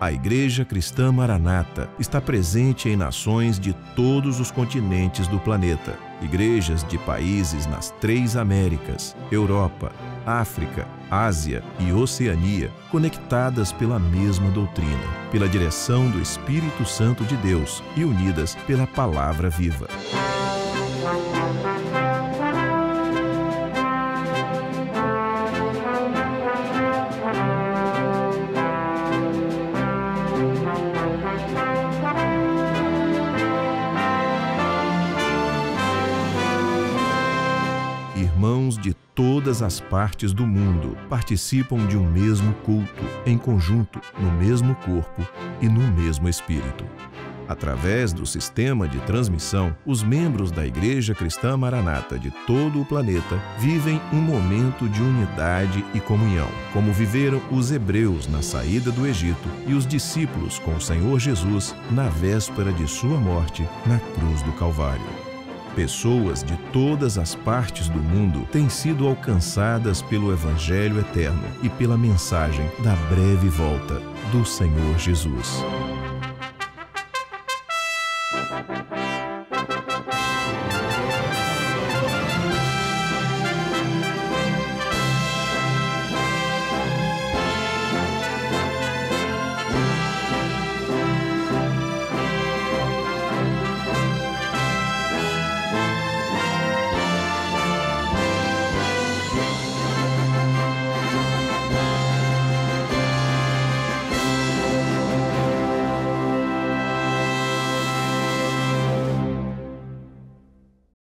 A Igreja Cristã Maranata está presente em nações de todos os continentes do planeta. Igrejas de países nas 3 Américas, Europa, África, Ásia e Oceania, conectadas pela mesma doutrina, pela direção do Espírito Santo de Deus e unidas pela Palavra viva. Irmãos de todas as partes do mundo participam de um mesmo culto, em conjunto, no mesmo corpo e no mesmo Espírito. Através do sistema de transmissão, os membros da Igreja Cristã Maranata de todo o planeta vivem um momento de unidade e comunhão, como viveram os hebreus na saída do Egito e os discípulos com o Senhor Jesus na véspera de sua morte na cruz do Calvário. Pessoas de todas as partes do mundo têm sido alcançadas pelo Evangelho eterno e pela mensagem da breve volta do Senhor Jesus.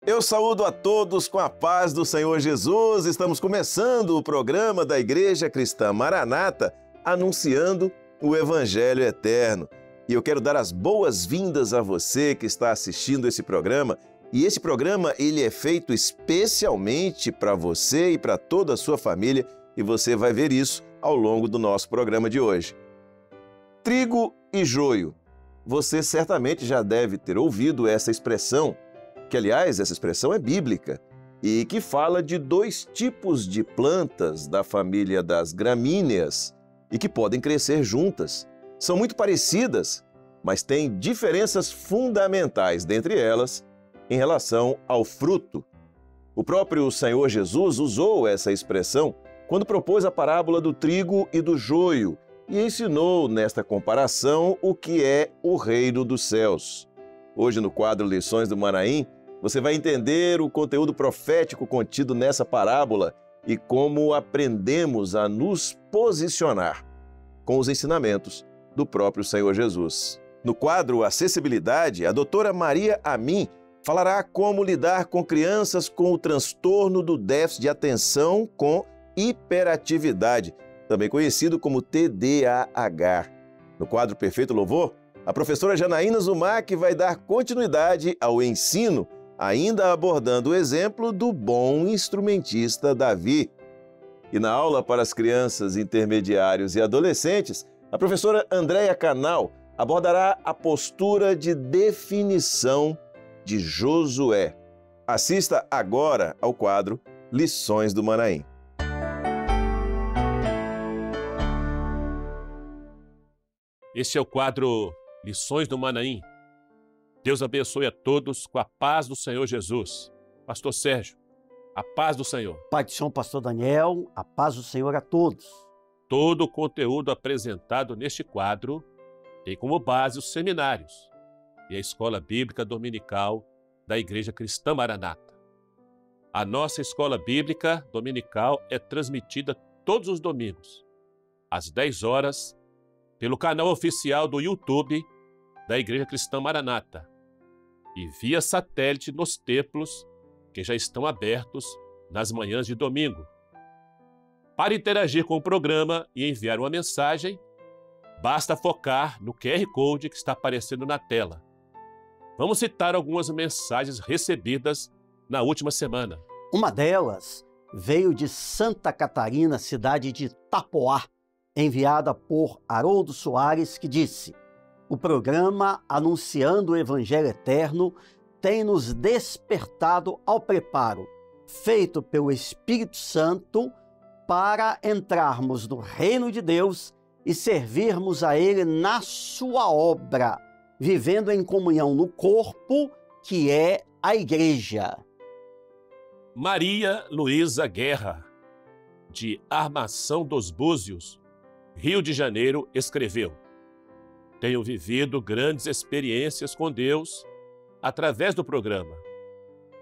Eu saúdo a todos com a paz do Senhor Jesus. Estamos começando o programa da Igreja Cristã Maranata, anunciando o Evangelho Eterno. E eu quero dar as boas-vindas a você que está assistindo esse programa. E esse programa ele é feito especialmente para você e para toda a sua família, e você vai ver isso ao longo do nosso programa de hoje. Trigo e joio. Você certamente já deve ter ouvido essa expressão, que, aliás, essa expressão é bíblica e que fala de 2 tipos de plantas da família das gramíneas e que podem crescer juntas. São muito parecidas, mas têm diferenças fundamentais dentre elas em relação ao fruto. O próprio Senhor Jesus usou essa expressão quando propôs a parábola do trigo e do joio e ensinou nesta comparação o que é o reino dos céus. Hoje, no quadro Lições do Manaim, você vai entender o conteúdo profético contido nessa parábola e como aprendemos a nos posicionar com os ensinamentos do próprio Senhor Jesus. No quadro Acessibilidade, a doutora Maria Amin falará como lidar com crianças com o transtorno do déficit de atenção com hiperatividade, também conhecido como TDAH. No quadro Perfeito Louvor, a professora Janaína Zumac vai dar continuidade ao ensino, ainda abordando o exemplo do bom instrumentista Davi. E na aula para as crianças, intermediários e adolescentes, a professora Andréia Canal abordará a postura de definição de Josué. Assista agora ao quadro Lições do Manaim. Este é o quadro Lições do Manaim. Deus abençoe a todos com a paz do Senhor Jesus. Pastor Sérgio, a paz do Senhor. Pai de São Pastor Daniel, a paz do Senhor a todos. Todo o conteúdo apresentado neste quadro tem como base os seminários e a Escola Bíblica Dominical da Igreja Cristã Maranata. A nossa Escola Bíblica Dominical é transmitida todos os domingos, às 10 horas, pelo canal oficial do YouTube da Igreja Cristã Maranata e via satélite nos templos que já estão abertos nas manhãs de domingo. Para interagir com o programa e enviar uma mensagem, basta focar no QR Code que está aparecendo na tela. Vamos citar algumas mensagens recebidas na última semana. Uma delas veio de Santa Catarina, cidade de Tapoá, enviada por Haroldo Soares, que disse: o programa Anunciando o Evangelho Eterno tem nos despertado ao preparo, feito pelo Espírito Santo, para entrarmos no reino de Deus e servirmos a Ele na sua obra, vivendo em comunhão no corpo, que é a Igreja. Maria Luísa Guerra, de Armação dos Búzios, Rio de Janeiro, escreveu: tenho vivido grandes experiências com Deus através do programa.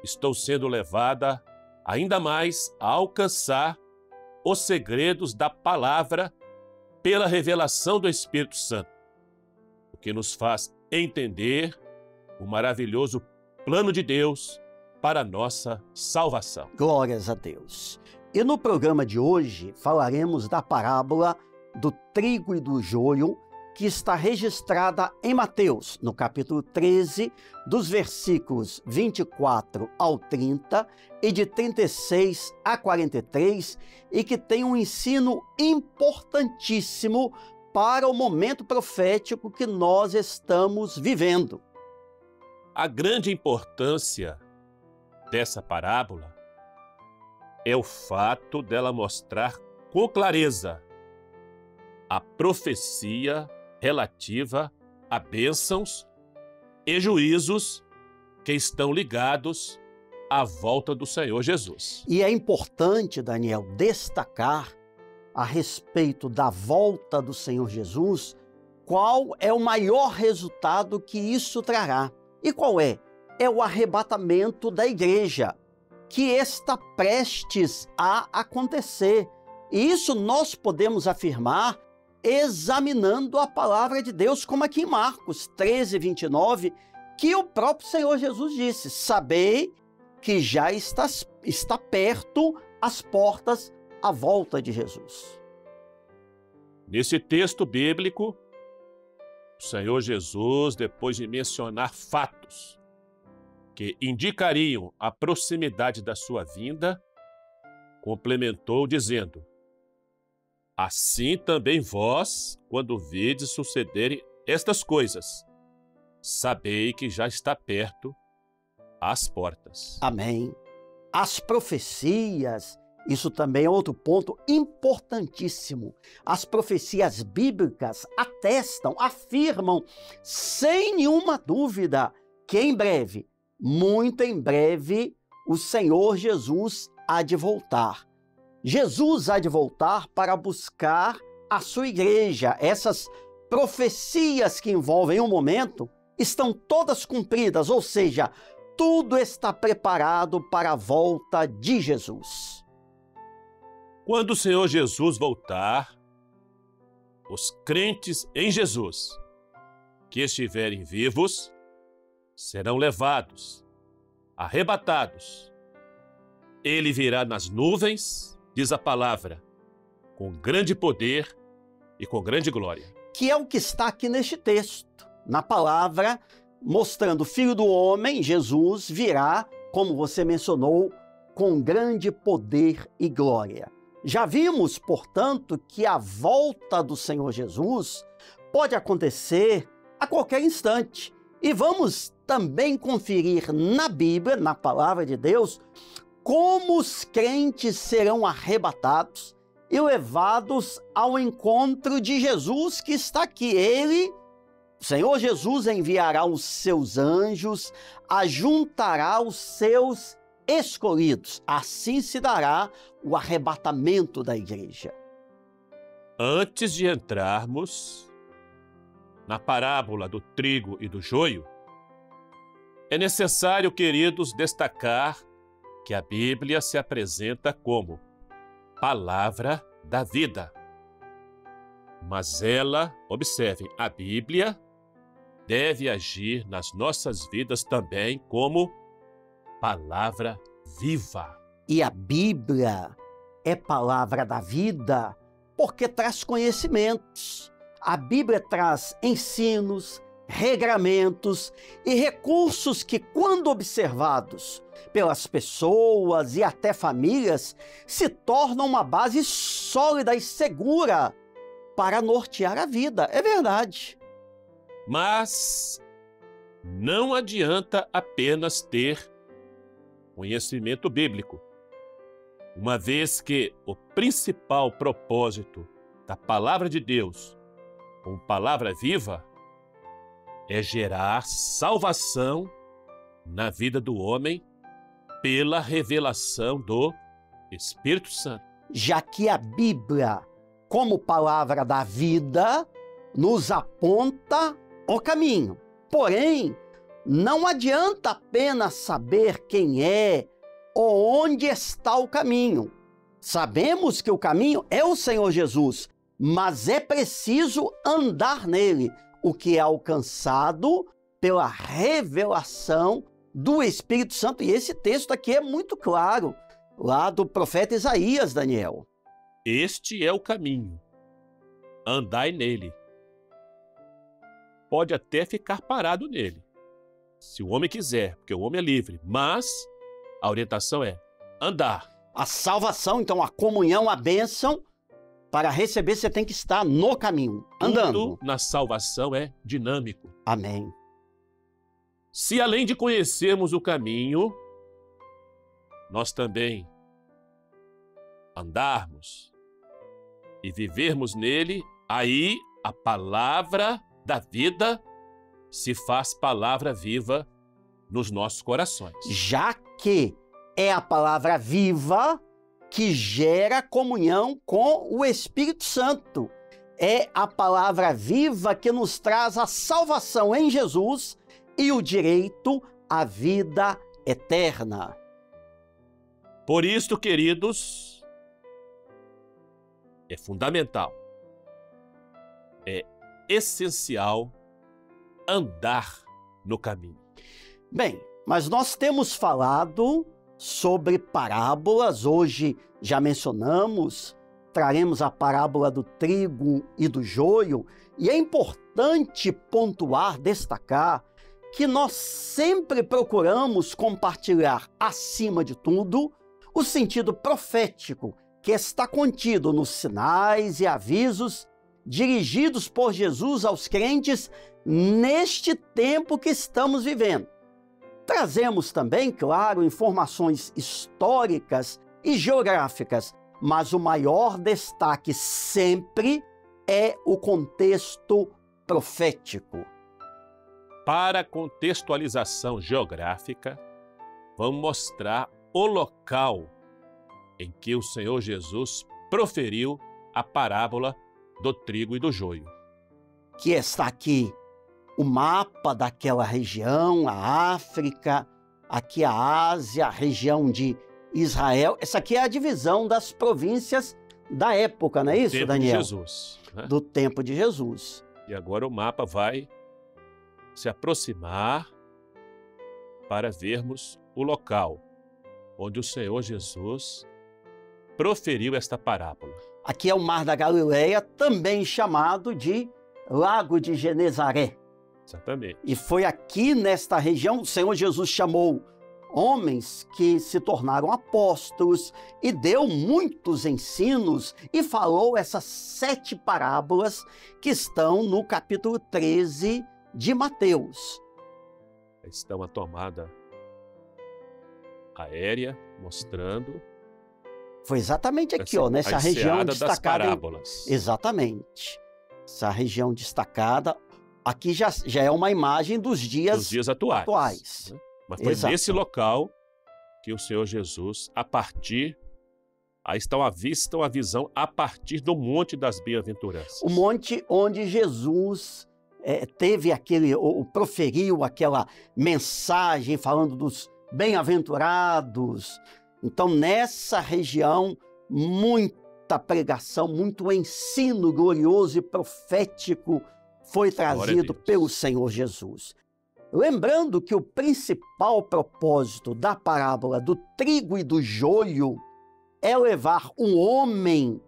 Estou sendo levada ainda mais a alcançar os segredos da palavra pela revelação do Espírito Santo, o que nos faz entender o maravilhoso plano de Deus para a nossa salvação. Glórias a Deus. E no programa de hoje falaremos da parábola do trigo e do joio, que está registrada em Mateus, no capítulo 13, dos versículos 24 ao 30 e de 36 a 43, e que tem um ensino importantíssimo para o momento profético que nós estamos vivendo. A grande importância dessa parábola é o fato dela mostrar com clareza a profecia relativa a bênçãos e juízos que estão ligados à volta do Senhor Jesus. E é importante, Daniel, destacar a respeito da volta do Senhor Jesus, qual é o maior resultado que isso trará. E qual é? É o arrebatamento da igreja, que está prestes a acontecer. E isso nós podemos afirmar examinando a palavra de Deus, como aqui em Marcos 13, 29, que o próprio Senhor Jesus disse: sabei que já está perto as portas a volta de Jesus. Nesse texto bíblico, o Senhor Jesus, depois de mencionar fatos que indicariam a proximidade da sua vinda, complementou dizendo: assim também vós, quando vedes sucederem estas coisas, sabei que já está perto as portas. Amém. As profecias, isso também é outro ponto importantíssimo. As profecias bíblicas atestam, afirmam, sem nenhuma dúvida, que em breve, muito em breve, o Senhor Jesus há de voltar. Jesus há de voltar para buscar a sua igreja. Essas profecias que envolvem um momento estão todas cumpridas, ou seja, tudo está preparado para a volta de Jesus. Quando o Senhor Jesus voltar, os crentes em Jesus que estiverem vivos serão levados, arrebatados. Ele virá nas nuvens, diz a palavra, com grande poder e com grande glória. Que é o que está aqui neste texto, na palavra, mostrando o Filho do Homem, Jesus, virá, como você mencionou, com grande poder e glória. Já vimos, portanto, que a volta do Senhor Jesus pode acontecer a qualquer instante. E vamos também conferir na Bíblia, na palavra de Deus, como os crentes serão arrebatados e levados ao encontro de Jesus que está aqui. Ele, o Senhor Jesus, enviará os seus anjos, ajuntará os seus escolhidos. Assim se dará o arrebatamento da igreja. Antes de entrarmos na parábola do trigo e do joio, é necessário, queridos, destacar que a Bíblia se apresenta como palavra da vida. Mas ela, observem, a Bíblia deve agir nas nossas vidas também como palavra viva. E a Bíblia é palavra da vida porque traz conhecimentos. A Bíblia traz ensinos, regramentos e recursos que, quando observados pelas pessoas e até famílias, se tornam uma base sólida e segura para nortear a vida. É verdade. Mas não adianta apenas ter conhecimento bíblico, uma vez que o principal propósito da palavra de Deus como palavra viva é gerar salvação na vida do homem pela revelação do Espírito Santo. Já que a Bíblia, como palavra da vida, nos aponta o caminho. Porém, não adianta apenas saber quem é ou onde está o caminho. Sabemos que o caminho é o Senhor Jesus, mas é preciso andar nele, o que é alcançado pela revelação do Espírito Santo. E esse texto aqui é muito claro, lá do profeta Isaías, Daniel. Este é o caminho. Andai nele. Pode até ficar parado nele, se o homem quiser, porque o homem é livre, mas a orientação é andar. A salvação, então, a comunhão, a bênção, para receber você tem que estar no caminho, andando. Tudo na salvação é dinâmico. Amém. Se além de conhecermos o caminho, nós também andarmos e vivermos nele, aí a palavra da vida se faz palavra viva nos nossos corações. Já que é a palavra viva que gera comunhão com o Espírito Santo. É a palavra viva que nos traz a salvação em Jesus e o direito à vida eterna. Por isto, queridos, é fundamental, é essencial andar no caminho. Bem, mas nós temos falado sobre parábolas, hoje já mencionamos, traremos a parábola do trigo e do joio, e é importante pontuar, destacar, que nós sempre procuramos compartilhar, acima de tudo, o sentido profético que está contido nos sinais e avisos dirigidos por Jesus aos crentes neste tempo que estamos vivendo. Trazemos também, claro, informações históricas e geográficas, mas o maior destaque sempre é o contexto profético. Para contextualização geográfica, vamos mostrar o local em que o Senhor Jesus proferiu a parábola do trigo e do joio. Que está aqui o mapa daquela região, a África, aqui a Ásia, a região de Israel. Essa aqui é a divisão das províncias da época, não é isso, Daniel? Do tempo de Jesus. Né? Do tempo de Jesus. E agora o mapa vai se aproximar para vermos o local onde o Senhor Jesus proferiu esta parábola. Aqui é o Mar da Galileia, também chamado de Lago de Genezaré. Exatamente. E foi aqui nesta região o Senhor Jesus chamou homens que se tornaram apóstolos e deu muitos ensinos e falou essas 7 parábolas que estão no capítulo 13 de Mateus. Estão a tomada aérea mostrando. Foi exatamente aqui, ó, nessa região destacada. Das parábolas. Exatamente. Essa região destacada. Aqui já é uma imagem dos dias atuais. Né? Mas foi nesse local que o Senhor Jesus, aí estão à vista a visão a partir do Monte das Bem-aventuranças. O monte onde Jesus teve proferiu aquela mensagem falando dos bem-aventurados. Então, nessa região, muita pregação, muito ensino glorioso e profético foi trazido pelo Senhor Jesus. Lembrando que o principal propósito da parábola do trigo e do joio é levar um homem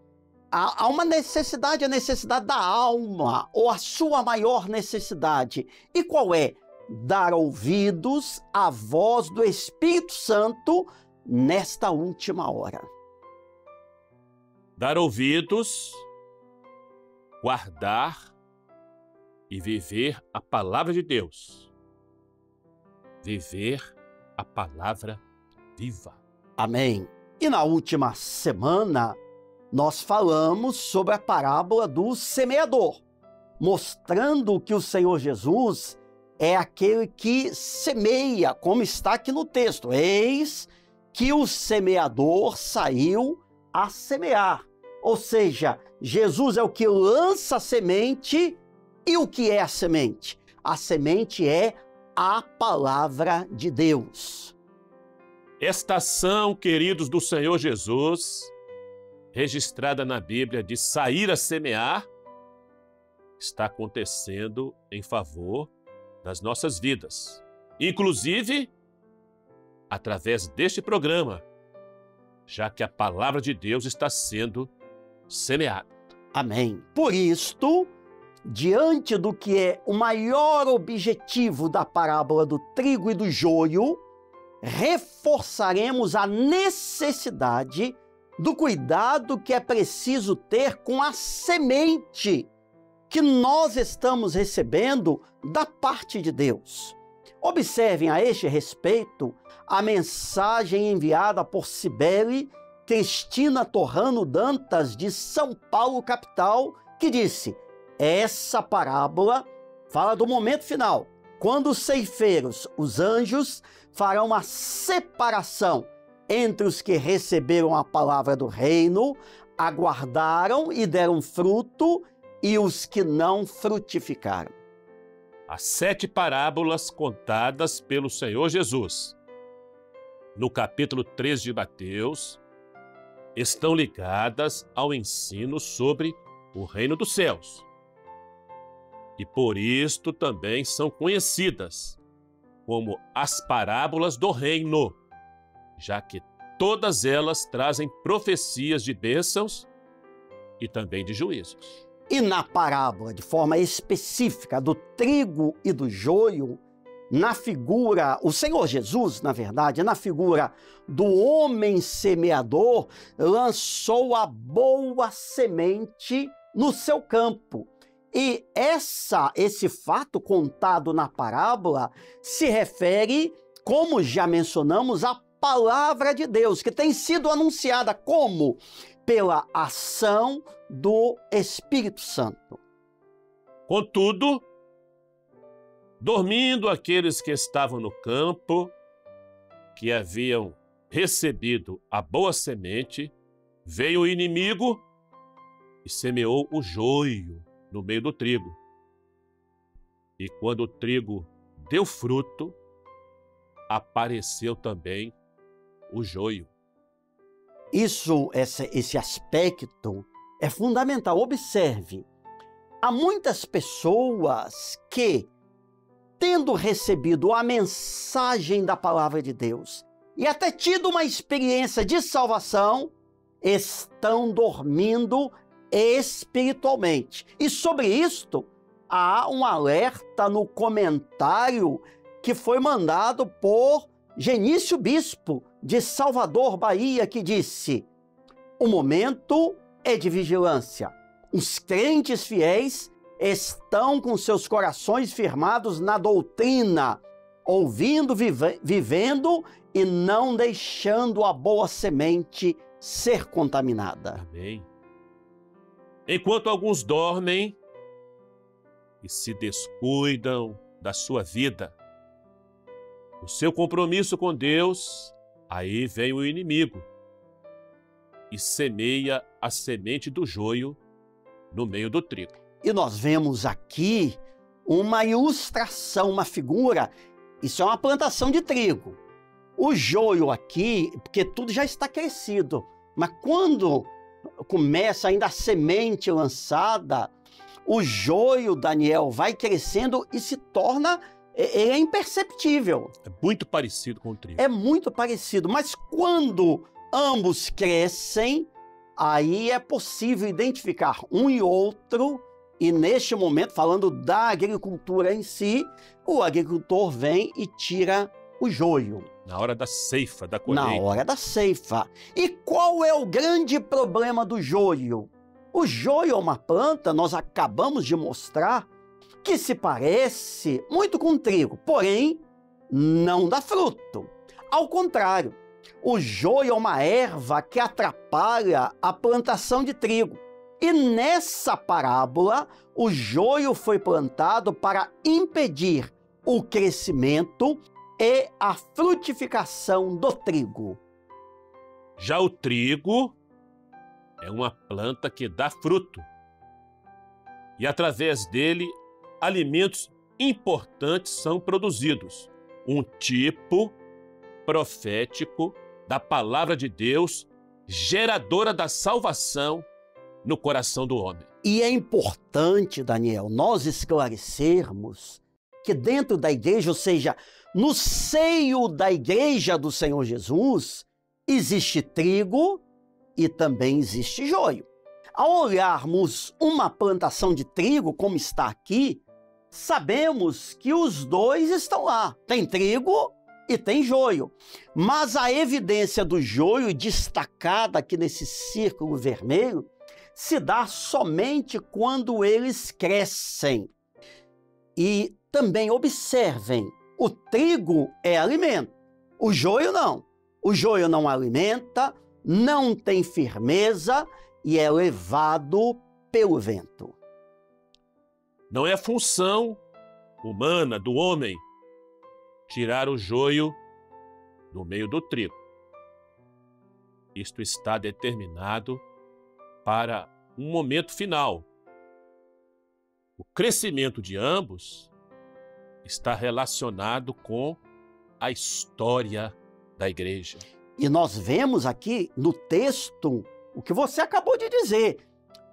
a uma necessidade, a necessidade da alma, ou a sua maior necessidade. E qual é? Dar ouvidos à voz do Espírito Santo nesta última hora. Dar ouvidos, guardar e viver a palavra de Deus. Viver a palavra viva. Amém. E na última semana, nós falamos sobre a parábola do semeador, mostrando que o Senhor Jesus é aquele que semeia, como está aqui no texto. Eis que o semeador saiu a semear. Ou seja, Jesus é o que lança a semente. E o que é a semente? A semente é a palavra de Deus. Esta ação, queridos, do Senhor Jesus, registrada na Bíblia de sair a semear, está acontecendo em favor das nossas vidas. Inclusive, através deste programa, já que a palavra de Deus está sendo semeada. Amém. Por isto, diante do que é o maior objetivo da parábola do trigo e do joio, reforçaremos a necessidade do cuidado que é preciso ter com a semente que nós estamos recebendo da parte de Deus. Observem a este respeito a mensagem enviada por Cibele Cristina Torrano Dantas, de São Paulo, capital, que disse: essa parábola fala do momento final, quando os ceifeiros, os anjos, farão uma separação entre os que receberam a palavra do reino, aguardaram e deram fruto, e os que não frutificaram. As 7 parábolas contadas pelo Senhor Jesus no capítulo 3 de Mateus estão ligadas ao ensino sobre o reino dos céus. E por isto também são conhecidas como as parábolas do reino, já que todas elas trazem profecias de bênçãos e também de juízos. E na parábola, de forma específica, do trigo e do joio, na figura, o Senhor Jesus, na verdade, na figura do homem semeador, lançou a boa semente no seu campo. E esse fato contado na parábola se refere, como já mencionamos, à palavra de Deus, que tem sido anunciada como? Pela ação do Espírito Santo. Contudo, dormindo aqueles que estavam no campo, que haviam recebido a boa semente, veio o inimigo e semeou o joio no meio do trigo. E quando o trigo deu fruto, apareceu também o joio. Esse aspecto é fundamental. Observe, há muitas pessoas que, tendo recebido a mensagem da palavra de Deus e até tido uma experiência de salvação, estão dormindo espiritualmente. E sobre isto, há um alerta no comentário que foi mandado por Genício Bispo, de Salvador, Bahia, que disse: o momento é de vigilância. Os crentes fiéis estão com seus corações firmados na doutrina, ouvindo, vivendo e não deixando a boa semente ser contaminada. Amém. Enquanto alguns dormem e se descuidam da sua vida, o seu compromisso com Deus, aí vem o inimigo e semeia a semente do joio no meio do trigo. E nós vemos aqui uma ilustração, uma figura. Isso é uma plantação de trigo. O joio aqui, porque tudo já está crescido, mas quando começa ainda a semente lançada, o joio, Daniel, vai crescendo e se torna... ele é imperceptível. É muito parecido com o trigo. É muito parecido, mas quando ambos crescem, aí é possível identificar um e outro, e neste momento, falando da agricultura em si, o agricultor vem e tira o joio. Na hora da ceifa, da colheita. Na hora da ceifa. E qual é o grande problema do joio? O joio é uma planta, nós acabamos de mostrar, que se parece muito com trigo, porém não dá fruto. Ao contrário, O joio é uma erva que atrapalha a plantação de trigo. E nessa parábola, o joio foi plantado para impedir o crescimento e a frutificação do trigo. Já o trigo é uma planta que dá fruto. E através dele, alimentos importantes são produzidos. Um tipo profético da palavra de Deus, geradora da salvação no coração do homem. E é importante, Daniel, nós esclarecermos que dentro da igreja, ou seja, no seio da igreja do Senhor Jesus, existe trigo e também existe joio. Ao olharmos uma plantação de trigo, como está aqui, sabemos que os dois estão lá. Tem trigo e tem joio. Mas a evidência do joio, destacada aqui nesse círculo vermelho, se dá somente quando eles crescem. E também observem, o trigo é alimento, o joio não. O joio não alimenta, não tem firmeza e é levado pelo vento. Não é função humana do homem tirar o joio do meio do trigo. Isto está determinado para um momento final. O crescimento de ambos está relacionado com a história da igreja. E nós vemos aqui no texto o que você acabou de dizer.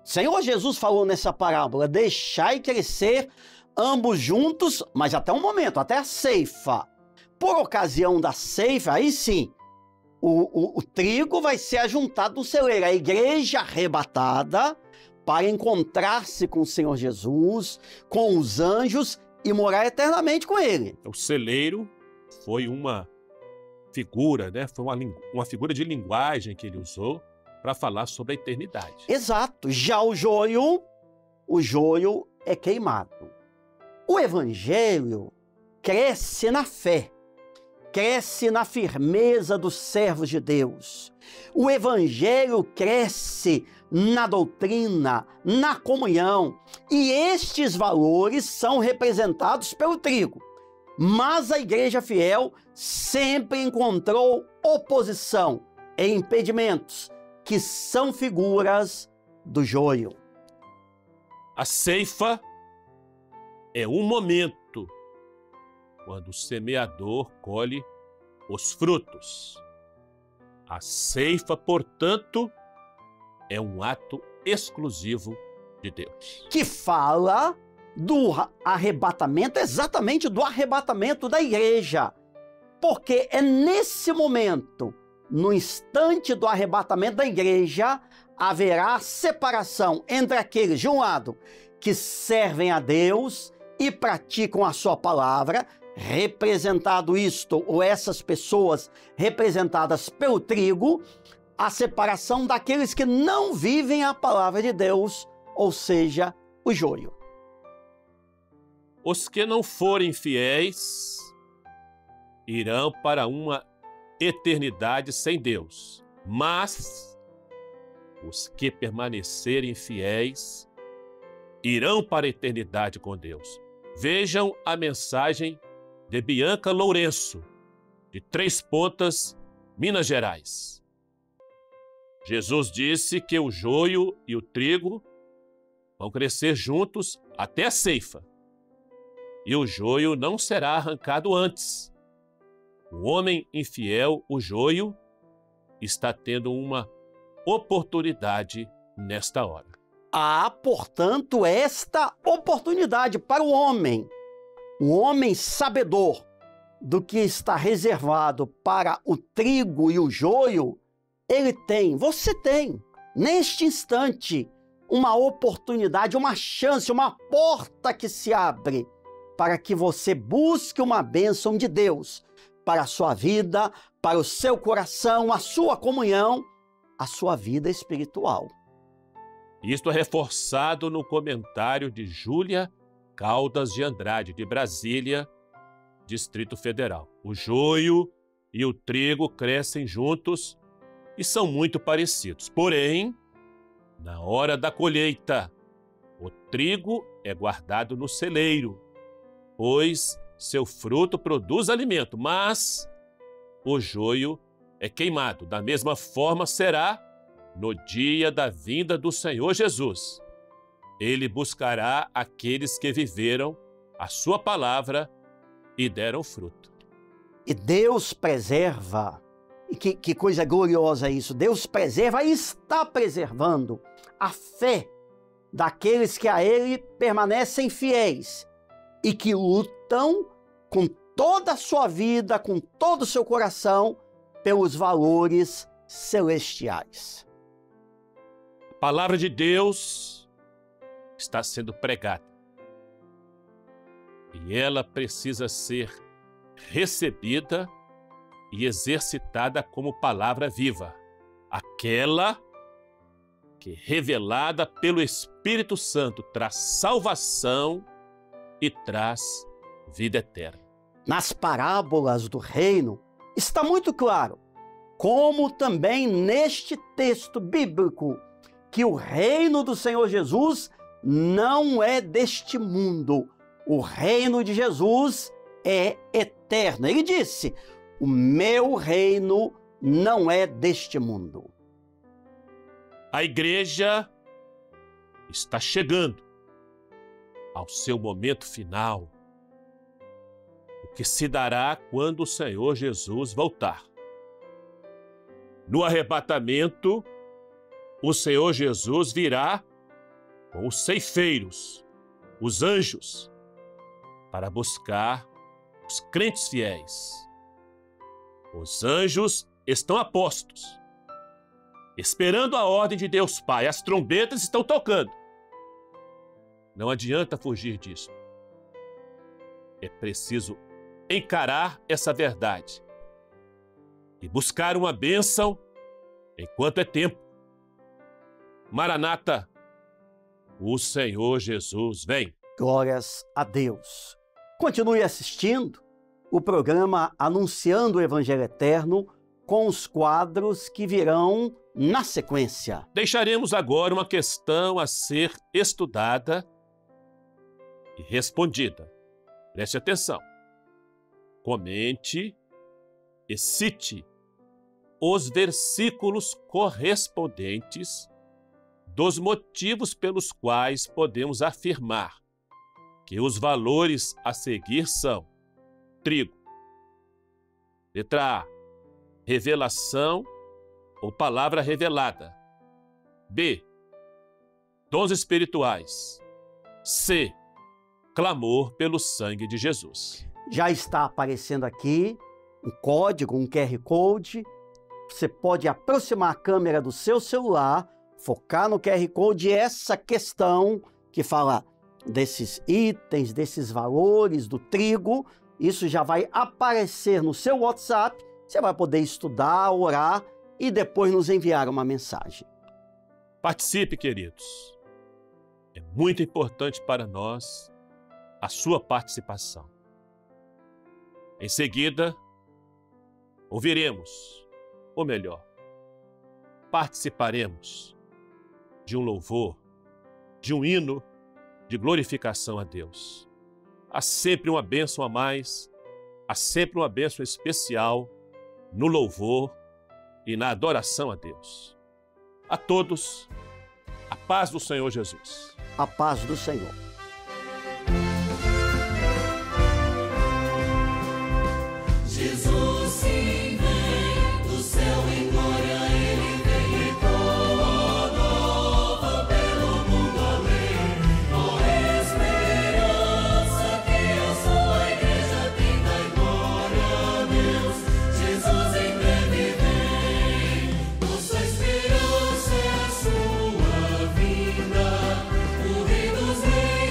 Senhor Jesus falou nessa parábola: deixai crescer ambos juntos, mas até um momento, até a ceifa. Por ocasião da ceifa, aí sim, o trigo vai ser ajuntado no celeiro. A igreja arrebatada para encontrar-se com o Senhor Jesus, com os anjos e morar eternamente com ele. O celeiro foi uma figura, né? Foi uma figura de linguagem que ele usou para falar sobre a eternidade. Exato. Já o joio é queimado. O evangelho cresce na fé, cresce na firmeza dos servos de Deus. O evangelho cresce na doutrina, na comunhão, e estes valores são representados pelo trigo. Mas a igreja fiel sempre encontrou oposição e impedimentos, que são figuras do joio. A ceifa é um momento quando o semeador colhe os frutos. A ceifa, portanto, é um ato exclusivo de Deus. Que fala do arrebatamento, exatamente do arrebatamento da igreja. Porque é nesse momento, no instante do arrebatamento da igreja, haverá separação entre aqueles, de um lado, que servem a Deus e praticam a sua palavra, representado isto, ou essas pessoas representadas pelo trigo, a separação daqueles que não vivem a palavra de Deus, ou seja, o joio. Os que não forem fiéis irão para uma eternidade sem Deus, mas os que permanecerem fiéis irão para a eternidade com Deus. Vejam a mensagem de Bianca Lourenço, de Três Pontas, Minas Gerais. Jesus disse que o joio e o trigo vão crescer juntos até a ceifa, e o joio não será arrancado antes. O homem infiel, o joio, está tendo uma oportunidade nesta hora. Há, portanto, esta oportunidade para o homem. Um homem sabedor do que está reservado para o trigo e o joio, ele tem, você tem, neste instante, uma oportunidade, uma chance, uma porta que se abre para que você busque uma bênção de Deus para a sua vida, para o seu coração, a sua comunhão, a sua vida espiritual. Isto é reforçado no comentário de Júlia Caldas de Andrade, de Brasília, Distrito Federal. O joio e o trigo crescem juntos e são muito parecidos. Porém, na hora da colheita, o trigo é guardado no celeiro, pois seu fruto produz alimento, mas o joio é queimado. Da mesma forma será no dia da vinda do Senhor Jesus. Ele buscará aqueles que viveram a sua palavra e deram fruto. E Deus preserva, e que coisa gloriosa é isso, Deus preserva e está preservando a fé daqueles que a Ele permanecem fiéis e que lutam com toda a sua vida, com todo o seu coração, pelos valores celestiais. A palavra de Deus está sendo pregada e ela precisa ser recebida e exercitada como palavra viva, aquela que, revelada pelo Espírito Santo, traz salvação e traz vida eterna. Nas parábolas do reino está muito claro, como também neste texto bíblico, que o reino do Senhor Jesus não é deste mundo. O reino de Jesus é eterno. Ele disse: o meu reino não é deste mundo. A igreja está chegando ao seu momento final, o que se dará quando o Senhor Jesus voltar. No arrebatamento, o Senhor Jesus virá com os ceifeiros, os anjos, para buscar os crentes fiéis. Os anjos estão a postos, esperando a ordem de Deus Pai. As trombetas estão tocando. Não adianta fugir disso. É preciso encarar essa verdade e buscar uma bênção enquanto é tempo. Maranata, o Senhor Jesus vem. Glórias a Deus. Continue assistindo o programa Anunciando o Evangelho Eterno com os quadros que virão na sequência. Deixaremos agora uma questão a ser estudada e respondida. Preste atenção. Comente e cite os versículos correspondentes dos motivos pelos quais podemos afirmar que os valores a seguir são trigo. Letra A, revelação ou palavra revelada. B, dons espirituais. C, clamor pelo sangue de Jesus. Já está aparecendo aqui um código, um QR Code. Você pode aproximar a câmera do seu celular, focar no QR Code e essa questão que fala desses itens, desses valores do trigo, isso já vai aparecer no seu WhatsApp. Você vai poder estudar, orar e depois nos enviar uma mensagem. Participe, queridos. É muito importante para nós a sua participação. Em seguida, ouviremos, ou melhor, participaremos de um louvor, de um hino de glorificação a Deus. Há sempre uma bênção a mais, há sempre uma bênção especial no louvor e na adoração a Deus. A todos, a paz do Senhor Jesus. A paz do Senhor. Jesus sim vem do céu em glória, ele vem e ecoa novo pelo mundo além. Ó esperança que a sua igreja tem, dai glória a Deus. Jesus em breve vem, nossa esperança é a sua vinda. O Rei dos Reis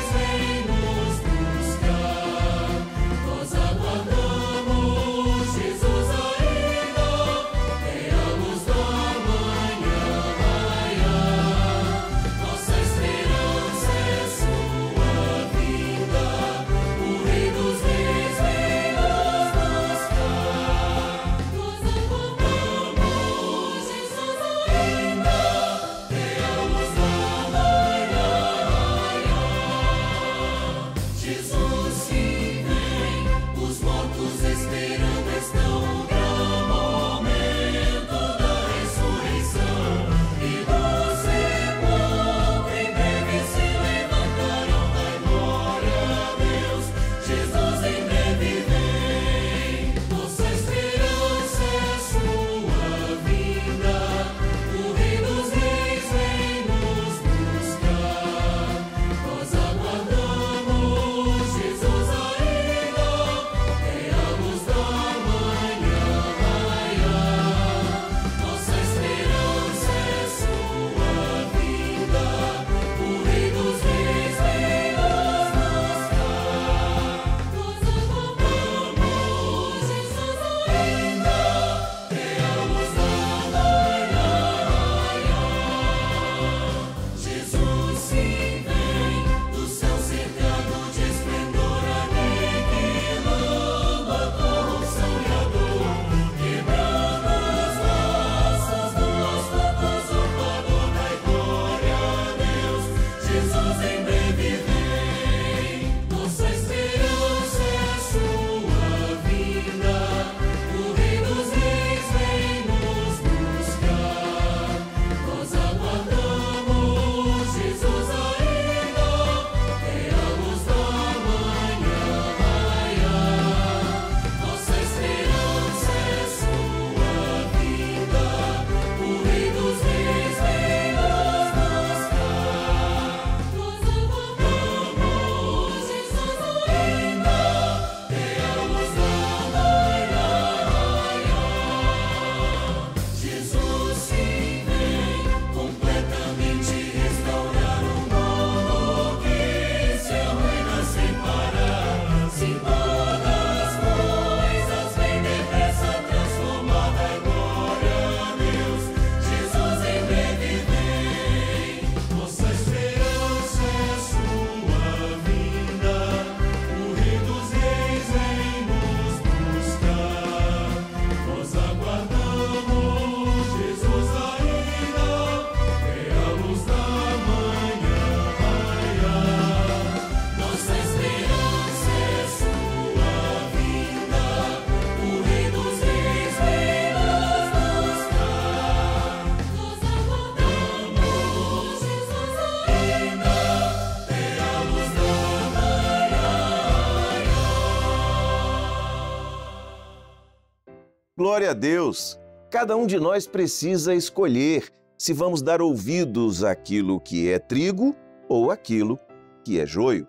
Glória a Deus! Cada um de nós precisa escolher se vamos dar ouvidos àquilo que é trigo ou àquilo que é joio.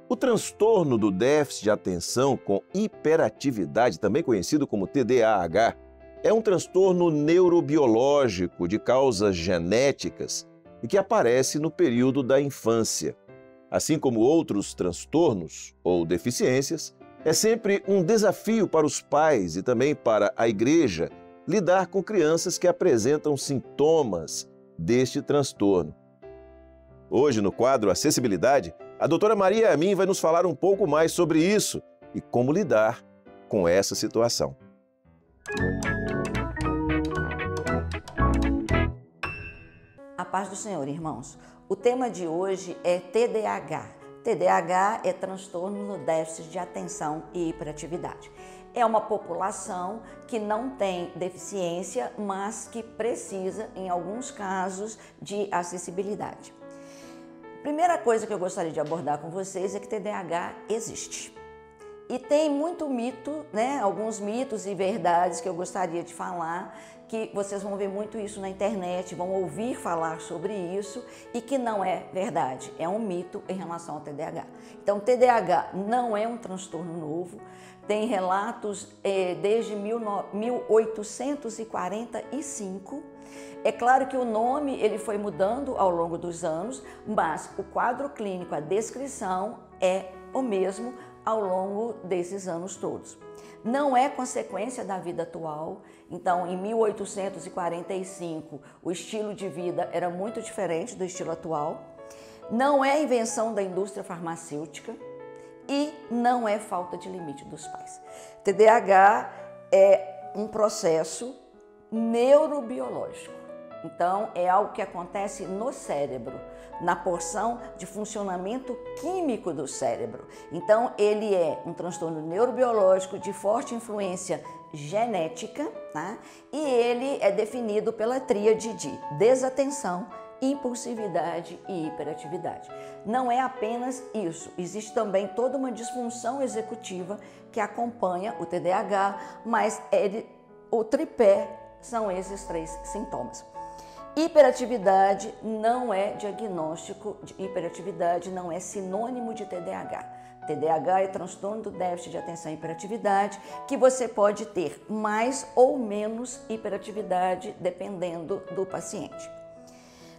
O transtorno do déficit de atenção com hiperatividade, também conhecido como TDAH, é um transtorno neurobiológico de causas genéticas e que aparece no período da infância. Assim como outros transtornos ou deficiências, é sempre um desafio para os pais e também para a igreja lidar com crianças que apresentam sintomas deste transtorno. Hoje, no quadro Acessibilidade, a doutora Maria Amin vai nos falar um pouco mais sobre isso e como lidar com essa situação. A paz do Senhor, irmãos. O tema de hoje é TDAH. TDAH é transtorno no déficit de atenção e hiperatividade. É uma população que não tem deficiência, mas que precisa, em alguns casos, de acessibilidade. Primeira coisa que eu gostaria de abordar com vocês é que TDAH existe. E tem muito mito, né? Alguns mitos e verdades que eu gostaria de falar, que vocês vão ver muito isso na internet, vão ouvir falar sobre isso e que não é verdade, é um mito em relação ao TDAH. Então, TDAH não é um transtorno novo, tem relatos desde 1845. É claro que o nome ele foi mudando ao longo dos anos, mas o quadro clínico, a descrição é o mesmo ao longo desses anos todos. Não é consequência da vida atual, então em 1845 o estilo de vida era muito diferente do estilo atual, não é invenção da indústria farmacêutica e não é falta de limite dos pais. TDAH é um processo neurobiológico. Então, é algo que acontece no cérebro, na porção de funcionamento químico do cérebro. Então, ele é um transtorno neurobiológico de forte influência genética, tá? E ele é definido pela tríade de desatenção, impulsividade e hiperatividade. Não é apenas isso, existe também toda uma disfunção executiva que acompanha o TDAH, mas o tripé são esses 3 sintomas. Hiperatividade não é diagnóstico de hiperatividade, não é sinônimo de TDAH. TDAH é transtorno do déficit de atenção e hiperatividade, que você pode ter mais ou menos hiperatividade dependendo do paciente.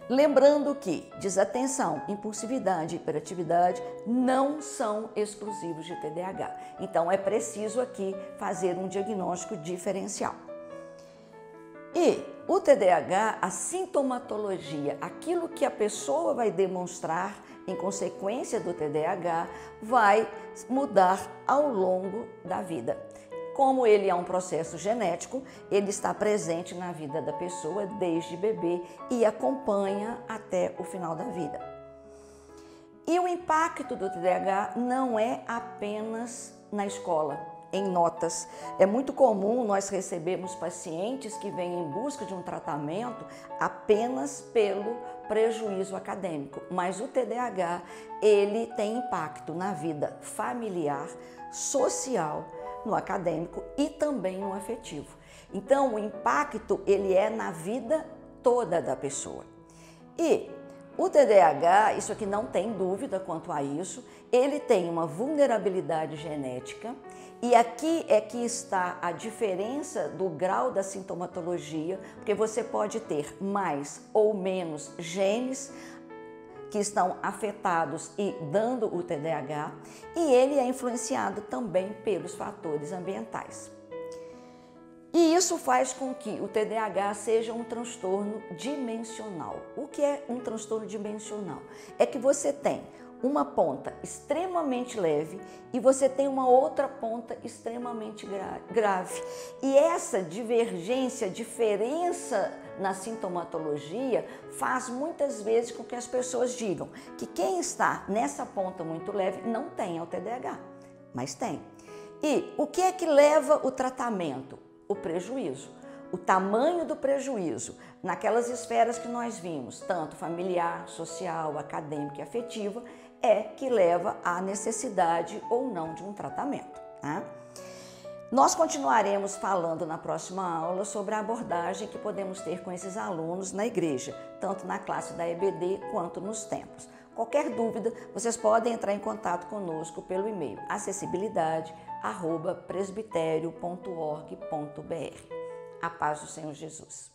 Lembrando que desatenção, impulsividade e hiperatividade não são exclusivos de TDAH. Então é preciso aqui fazer um diagnóstico diferencial. E o TDAH, a sintomatologia, aquilo que a pessoa vai demonstrar em consequência do TDAH, vai mudar ao longo da vida. Como ele é um processo genético, ele está presente na vida da pessoa desde bebê e acompanha até o final da vida. E o impacto do TDAH não é apenas na escola, em notas. É muito comum nós recebermos pacientes que vêm em busca de um tratamento apenas pelo prejuízo acadêmico, mas o TDAH, ele tem impacto na vida familiar, social, no acadêmico e também no afetivo. Então, o impacto, ele é na vida toda da pessoa. E o TDAH, isso aqui não tem dúvida quanto a isso, ele tem uma vulnerabilidade genética e aqui é que está a diferença do grau da sintomatologia, porque você pode ter mais ou menos genes que estão afetados e dando o TDAH, e ele é influenciado também pelos fatores ambientais. E isso faz com que o TDAH seja um transtorno dimensional. O que é um transtorno dimensional? É que você tem uma ponta extremamente leve e você tem uma outra ponta extremamente grave. E essa divergência, diferença na sintomatologia faz muitas vezes com que as pessoas digam que quem está nessa ponta muito leve não tem o TDAH, mas tem. E o que é que leva o tratamento? O prejuízo. O tamanho do prejuízo naquelas esferas que nós vimos, tanto familiar, social, acadêmica e afetiva, é que leva à necessidade ou não de um tratamento, tá? Nós continuaremos falando na próxima aula sobre a abordagem que podemos ter com esses alunos na igreja, tanto na classe da EBD quanto nos templos. Qualquer dúvida, vocês podem entrar em contato conosco pelo e-mail acessibilidade@presbiterio.org.br. A paz do Senhor Jesus.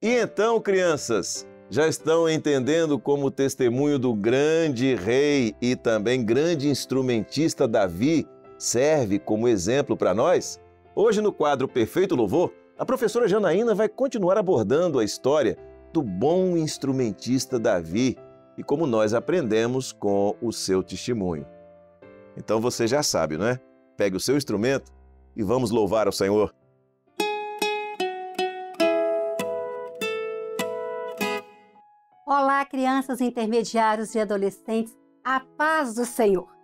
E então, crianças, já estão entendendo como o testemunho do grande rei e também grande instrumentista Davi serve como exemplo para nós? Hoje, no quadro Perfeito Louvor, a professora Janaína vai continuar abordando a história do bom instrumentista Davi e como nós aprendemos com o seu testemunho. Então você já sabe, não é? Pegue o seu instrumento e vamos louvar ao Senhor. Olá, crianças, intermediários e adolescentes, a paz do Senhor!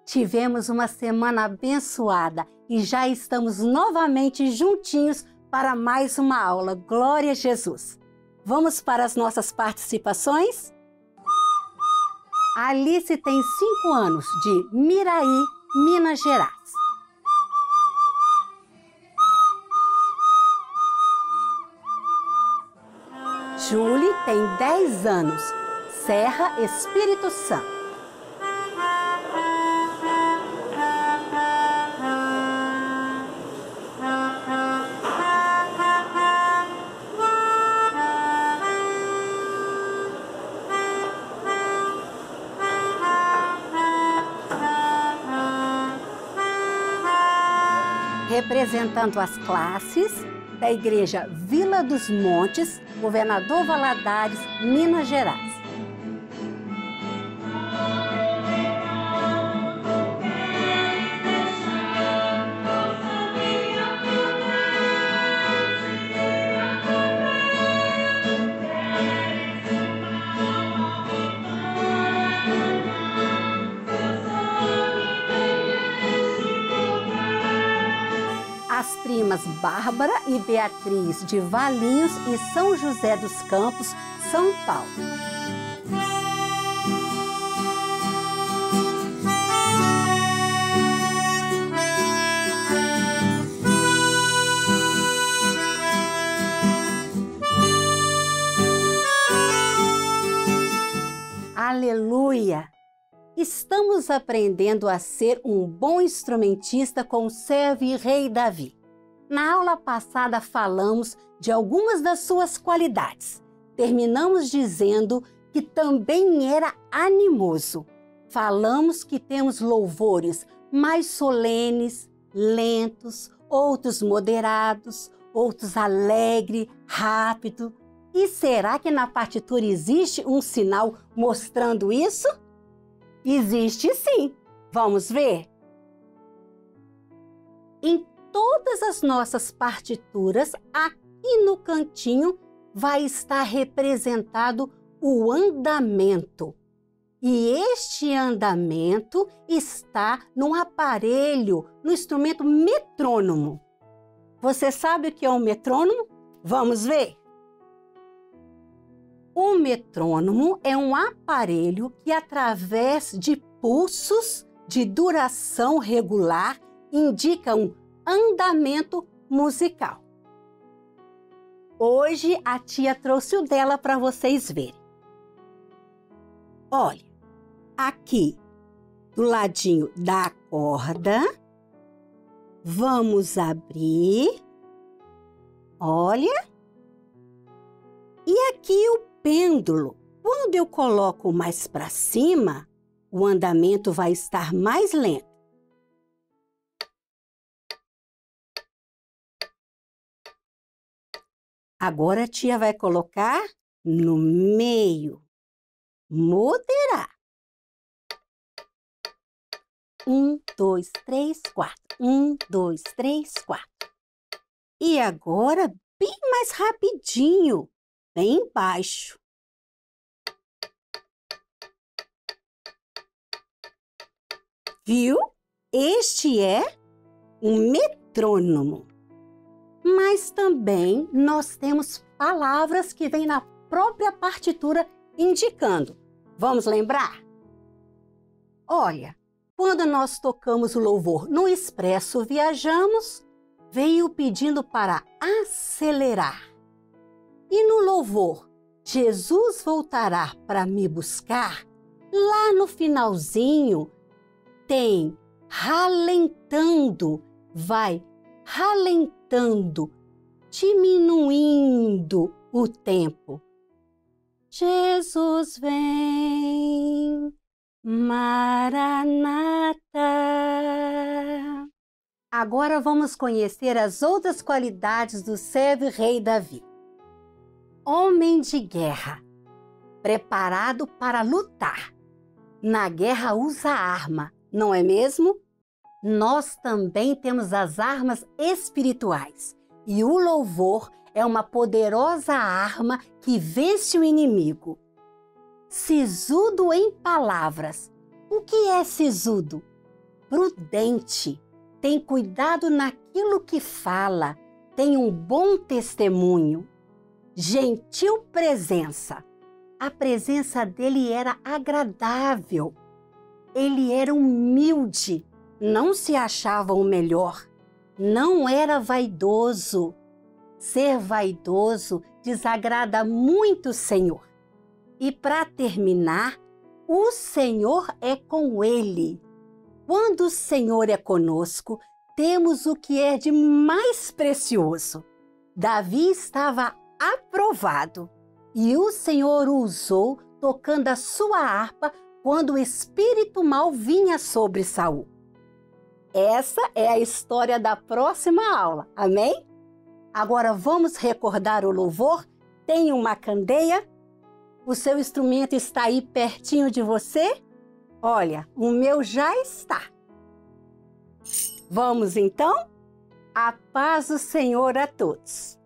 Tivemos uma semana abençoada e já estamos novamente juntinhos para mais uma aula. Glória a Jesus! Vamos para as nossas participações? Alice tem 5 anos, de Miraí, Minas Gerais. Julie tem 10 anos, Serra, Espírito Santo. Representando as classes da Igreja Vila dos Montes, Governador Valadares, Minas Gerais. As primas Bárbara e Beatriz de Valinhos e São José dos Campos, São Paulo. Aleluia! Estamos aprendendo a ser um bom instrumentista com o servo e rei Davi. Na aula passada falamos de algumas das suas qualidades. Terminamos dizendo que também era animoso. Falamos que temos louvores mais solenes, lentos, outros moderados, outros alegre, rápido. E será que na partitura existe um sinal mostrando isso? Existe sim. Vamos ver? Em todas as nossas partituras, aqui no cantinho, vai estar representado o andamento. E este andamento está num aparelho, no instrumento metrônomo. Você sabe o que é um metrônomo? Vamos ver? O metrônomo é um aparelho que, através de pulsos de duração regular, indica um andamento musical. Hoje a tia trouxe o dela para vocês verem. Olha, aqui do ladinho da corda, vamos abrir. Olha. E aqui o pêndulo. Quando eu coloco mais para cima, o andamento vai estar mais lento. Agora a tia vai colocar no meio. Moderar. 1, 2, 3, 4. 1, 2, 3, 4. E agora, bem mais rapidinho, bem baixo. Viu? Este é um metrônomo. Mas também nós temos palavras que vêm na própria partitura indicando. Vamos lembrar? Olha, quando nós tocamos o louvor no Expresso Viajamos, veio pedindo para acelerar. E no louvor, Jesus voltará para me buscar, lá no finalzinho tem ralentando, vai ralentando, diminuindo o tempo. Jesus vem, Maranata. Agora vamos conhecer as outras qualidades do servo e rei Davi. Homem de guerra, preparado para lutar. Na guerra usa arma, não é mesmo? Nós também temos as armas espirituais. E o louvor é uma poderosa arma que vence o inimigo. Sisudo em palavras. O que é sisudo? Prudente. Tem cuidado naquilo que fala. Tem um bom testemunho. Gentil presença. A presença dele era agradável. Ele era humilde. Não se achava o melhor. Não era vaidoso. Ser vaidoso desagrada muito o Senhor. E para terminar, o Senhor é com ele. Quando o Senhor é conosco, temos o que é de mais precioso. Davi estava aprovado e o Senhor o usou tocando a sua harpa quando o espírito mau vinha sobre Saul. Essa é a história da próxima aula, amém? Agora vamos recordar o louvor? Tem uma candeia? O seu instrumento está aí pertinho de você? Olha, o meu já está. Vamos então? A paz do Senhor a todos.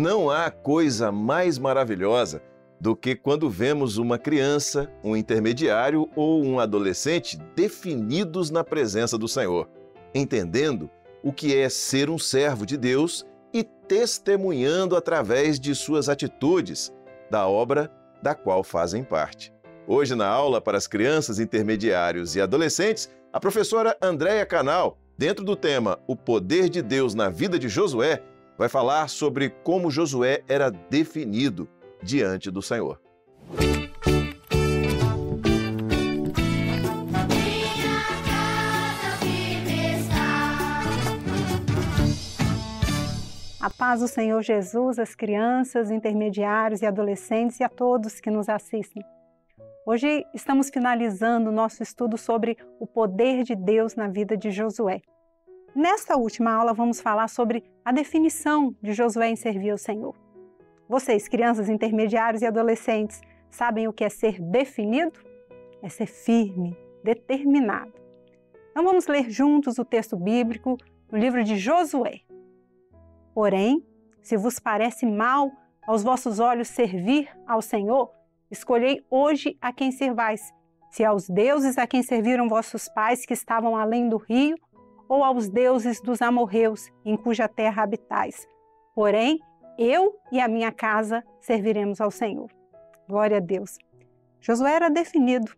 Não há coisa mais maravilhosa do que quando vemos uma criança, um intermediário ou um adolescente definidos na presença do Senhor, entendendo o que é ser um servo de Deus e testemunhando através de suas atitudes da obra da qual fazem parte. Hoje, na aula para as crianças, intermediários e adolescentes, a professora Andréia Canal, dentro do tema O Poder de Deus na Vida de Josué, vai falar sobre como Josué era definido diante do Senhor. A paz do Senhor Jesus, às crianças, intermediários e adolescentes e a todos que nos assistem. Hoje estamos finalizando o nosso estudo sobre o poder de Deus na vida de Josué. Nesta última aula vamos falar sobre a definição de Josué em servir ao Senhor. Vocês, crianças, intermediários e adolescentes, sabem o que é ser definido? É ser firme, determinado. Então vamos ler juntos o texto bíblico no livro de Josué. Porém, se vos parece mal aos vossos olhos servir ao Senhor, escolhei hoje a quem servais, se aos deuses a quem serviram vossos pais que estavam além do rio, ou aos deuses dos amorreus, em cuja terra habitais. Porém, eu e a minha casa serviremos ao Senhor. Glória a Deus. Josué era definido.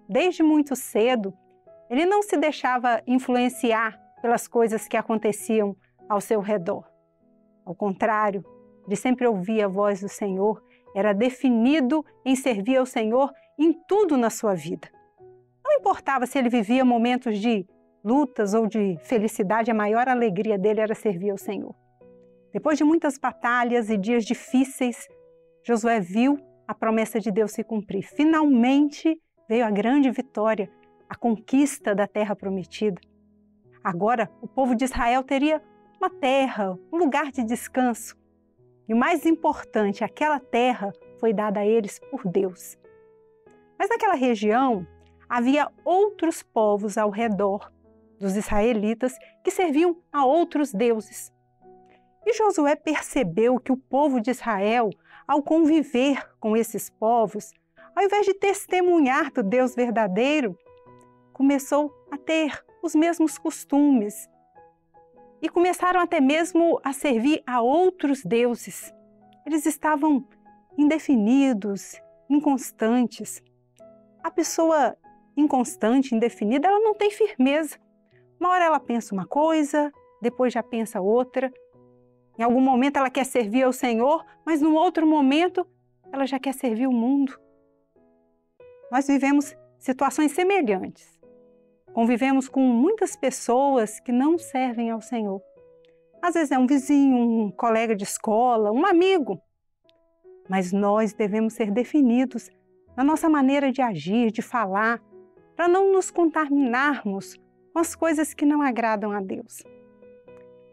Desde muito cedo, ele não se deixava influenciar pelas coisas que aconteciam ao seu redor. Ao contrário, ele sempre ouvia a voz do Senhor, era definido em servir ao Senhor em tudo na sua vida. Não importava se ele vivia momentos de lutas ou de felicidade, a maior alegria dele era servir ao Senhor. Depois de muitas batalhas e dias difíceis, Josué viu a promessa de Deus se cumprir. Finalmente veio a grande vitória, a conquista da terra prometida. Agora, o povo de Israel teria uma terra, um lugar de descanso. E o mais importante, aquela terra foi dada a eles por Deus. Mas naquela região havia outros povos ao redor dos israelitas que serviam a outros deuses. E Josué percebeu que o povo de Israel, ao conviver com esses povos, ao invés de testemunhar do Deus verdadeiro, começou a ter os mesmos costumes e começaram até mesmo a servir a outros deuses. Eles estavam indefinidos, inconstantes. A pessoa inconstante, indefinida, ela não tem firmeza. Uma hora ela pensa uma coisa, depois já pensa outra. Em algum momento ela quer servir ao Senhor, mas no outro momento ela já quer servir o mundo. Nós vivemos situações semelhantes. Convivemos com muitas pessoas que não servem ao Senhor. Às vezes é um vizinho, um colega de escola, um amigo. Mas nós devemos ser definidos na nossa maneira de agir, de falar, para não nos contaminarmos com as coisas que não agradam a Deus.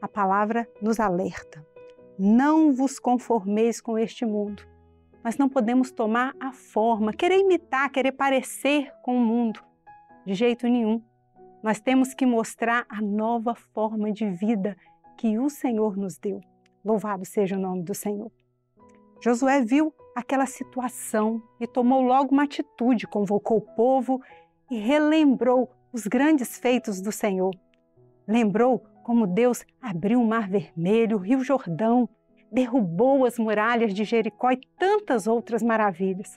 A palavra nos alerta. Não vos conformeis com este mundo. Nós não podemos tomar a forma, querer imitar, querer parecer com o mundo. De jeito nenhum. Nós temos que mostrar a nova forma de vida que o Senhor nos deu. Louvado seja o nome do Senhor. Josué viu aquela situação e tomou logo uma atitude, convocou o povo e relembrou os grandes feitos do Senhor. Lembrou como Deus abriu o Mar Vermelho, o Rio Jordão, derrubou as muralhas de Jericó e tantas outras maravilhas.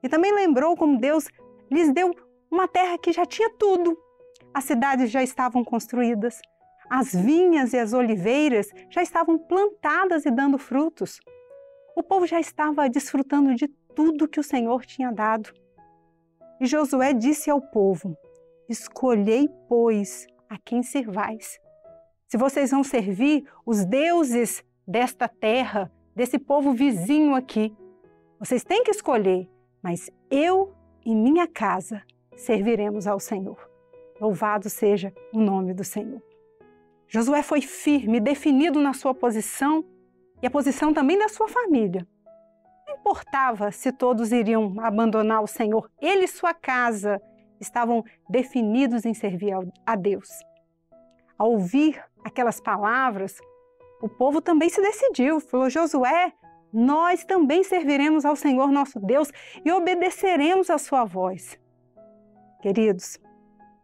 E também lembrou como Deus lhes deu uma terra que já tinha tudo. As cidades já estavam construídas, as vinhas e as oliveiras já estavam plantadas e dando frutos. O povo já estava desfrutando de tudo que o Senhor tinha dado. E Josué disse ao povo: escolhei, pois, a quem servais. Se vocês vão servir os deuses desta terra, desse povo vizinho aqui, vocês têm que escolher, mas eu e minha casa serviremos ao Senhor. Louvado seja o nome do Senhor. Josué foi firme, definido na sua posição e a posição também da sua família. Não importava se todos iriam abandonar o Senhor, ele e sua casa estavam definidos em servir a Deus. Ao ouvir aquelas palavras, o povo também se decidiu, falou: Josué, nós também serviremos ao Senhor nosso Deus e obedeceremos a sua voz. Queridos,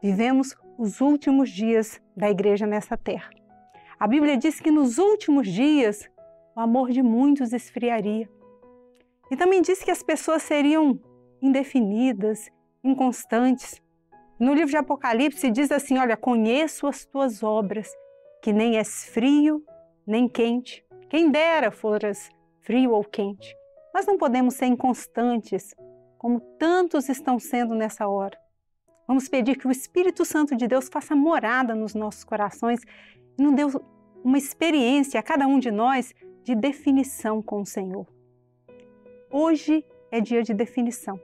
vivemos os últimos dias da igreja nessa terra. A Bíblia diz que nos últimos dias o amor de muitos esfriaria. E também diz que as pessoas seriam indefinidas, inconstantes. No livro de Apocalipse diz assim: olha, conheço as tuas obras, que nem és frio nem quente. Quem dera foras frio ou quente. Nós não podemos ser inconstantes, como tantos estão sendo nessa hora. Vamos pedir que o Espírito Santo de Deus faça morada nos nossos corações e nos dê uma experiência a cada um de nós de definição com o Senhor. Hoje é dia de definição.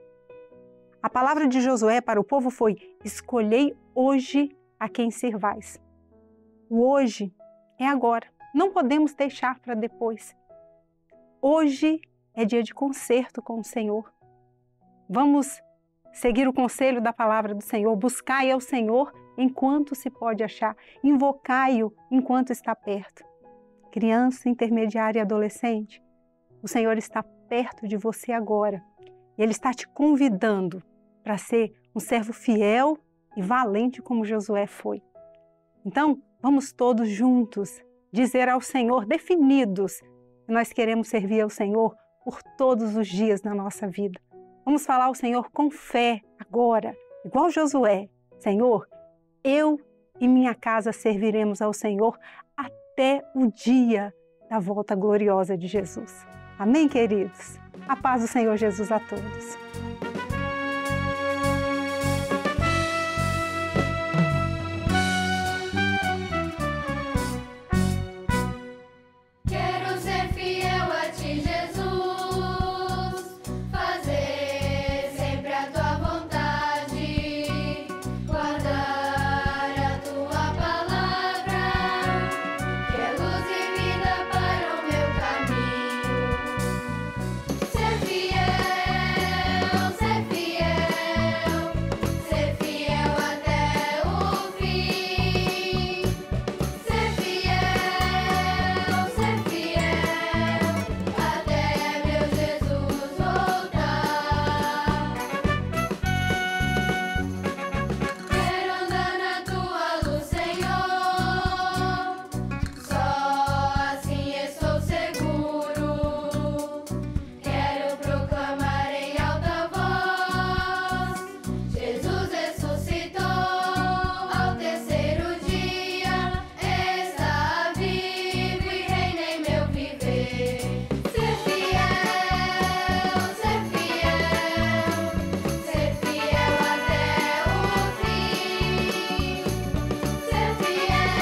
A palavra de Josué para o povo foi: escolhei hoje a quem servais. O hoje é agora. Não podemos deixar para depois. Hoje é dia de concerto com o Senhor. Vamos seguir o conselho da palavra do Senhor. Buscai ao Senhor enquanto se pode achar. Invocai-o enquanto está perto. criança, intermediária e adolescente, o Senhor está perto de você agora e Ele está te convidando para ser um servo fiel e valente como Josué foi. Então, vamos todos juntos dizer ao Senhor, definidos, que nós queremos servir ao Senhor por todos os dias na nossa vida. Vamos falar ao Senhor com fé agora, igual Josué. Senhor, eu e minha casa serviremos ao Senhor até o dia da volta gloriosa de Jesus. Amém, queridos? A paz do Senhor Jesus a todos. Quero ser fiel a ti, Jesus, fazer sempre a tua vontade, guardar a tua palavra, que é luz e vida para o meu caminho. Ser fiel, ser fiel, ser fiel até o fim. Ser fiel, até meu Jesus voltar. Quero andar na tua luz, Senhor, só assim estou seguro. Quero proclamar em alta voz: Jesus ressuscitou ao terceiro dia, está vivo e reina em meu viver. Ser fiel, ser fiel até o fim. Ser fiel,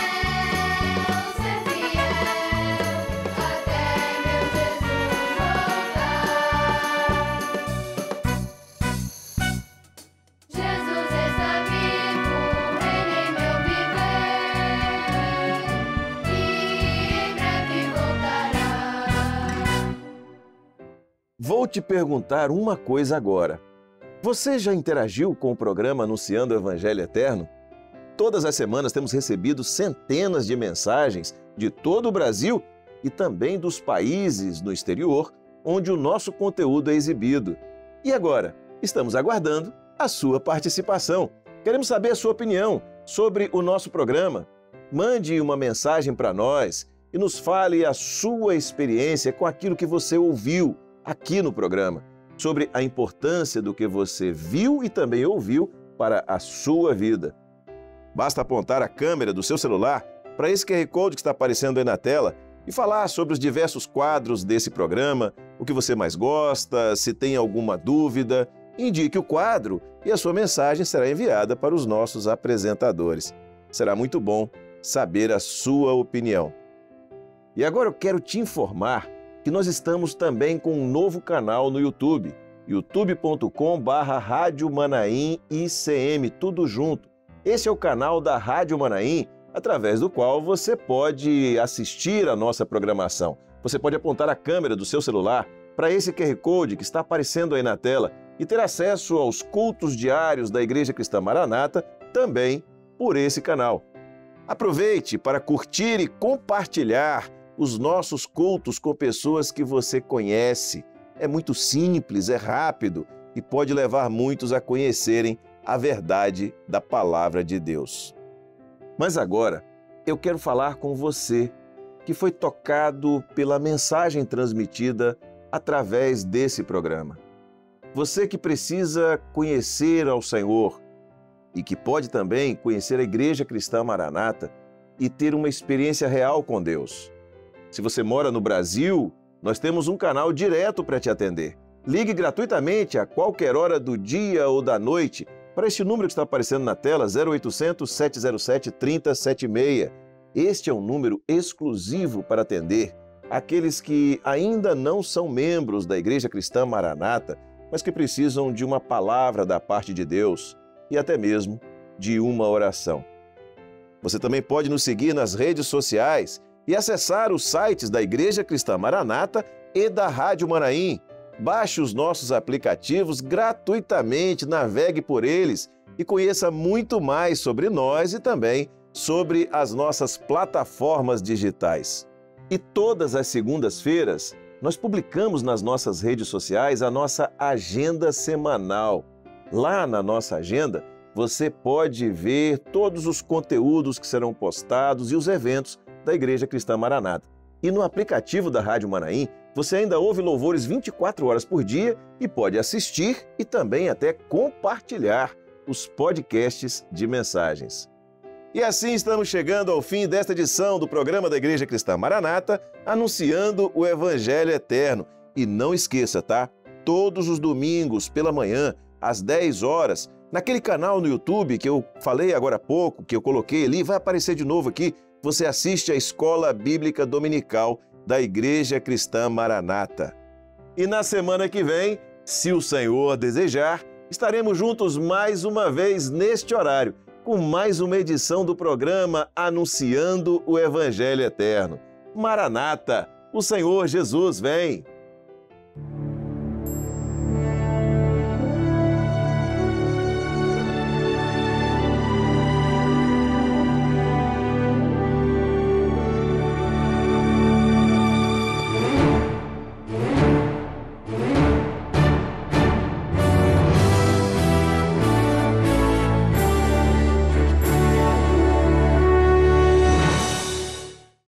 até meu Jesus voltar. Jesus está vivo, reina em meu viver, e em breve voltará. Vou te perguntar uma coisa agora. Você já interagiu com o programa Anunciando o Evangelho Eterno? Todas as semanas temos recebido centenas de mensagens de todo o Brasil e também dos países no exterior onde o nosso conteúdo é exibido. E agora, estamos aguardando a sua participação. Queremos saber a sua opinião sobre o nosso programa. Mande uma mensagem para nós e nos fale a sua experiência com aquilo que você ouviu aqui no programa, sobre a importância do que você viu e também ouviu para a sua vida. Basta apontar a câmera do seu celular para esse QR Code que está aparecendo aí na tela e falar sobre os diversos quadros desse programa, o que você mais gosta, se tem alguma dúvida. Indique o quadro e a sua mensagem será enviada para os nossos apresentadores. Será muito bom saber a sua opinião. E agora eu quero te informar que nós estamos também com um novo canal no YouTube, youtube.com/Rádio Manaim ICM, tudo junto. Esse é o canal da Rádio Manaim, através do qual você pode assistir a nossa programação. Você pode apontar a câmera do seu celular para esse QR Code que está aparecendo aí na tela e ter acesso aos cultos diários da Igreja Cristã Maranata também por esse canal. Aproveite para curtir e compartilhar os nossos cultos com pessoas que você conhece. É muito simples, é rápido e pode levar muitos a conhecerem a verdade da Palavra de Deus. Mas agora, eu quero falar com você que foi tocado pela mensagem transmitida através desse programa. Você que precisa conhecer ao Senhor e que pode também conhecer a Igreja Cristã Maranata e ter uma experiência real com Deus. Se você mora no Brasil, nós temos um canal direto para te atender. Ligue gratuitamente a qualquer hora do dia ou da noite para este número que está aparecendo na tela, 0800 707 3076. Este é um número exclusivo para atender aqueles que ainda não são membros da Igreja Cristã Maranata, mas que precisam de uma palavra da parte de Deus e até mesmo de uma oração. Você também pode nos seguir nas redes sociais e acessar os sites da Igreja Cristã Maranata e da Rádio Manaim. Baixe os nossos aplicativos gratuitamente, navegue por eles e conheça muito mais sobre nós e também sobre as nossas plataformas digitais. E todas as segundas-feiras, nós publicamos nas nossas redes sociais a nossa agenda semanal. Lá na nossa agenda, você pode ver todos os conteúdos que serão postados e os eventos da Igreja Cristã Maranata. E no aplicativo da Rádio Manaim, você ainda ouve louvores 24 horas por dia e pode assistir e também até compartilhar os podcasts de mensagens. E assim estamos chegando ao fim desta edição do programa da Igreja Cristã Maranata, anunciando o Evangelho Eterno. E não esqueça, tá? Todos os domingos pela manhã, às 10 horas, naquele canal no YouTube que eu falei agora há pouco, que eu coloquei ali, vai aparecer de novo aqui, você assiste a Escola Bíblica Dominical da Igreja Cristã Maranata. E na semana que vem, se o Senhor desejar, estaremos juntos mais uma vez neste horário, com mais uma edição do programa Anunciando o Evangelho Eterno. Maranata, o Senhor Jesus vem!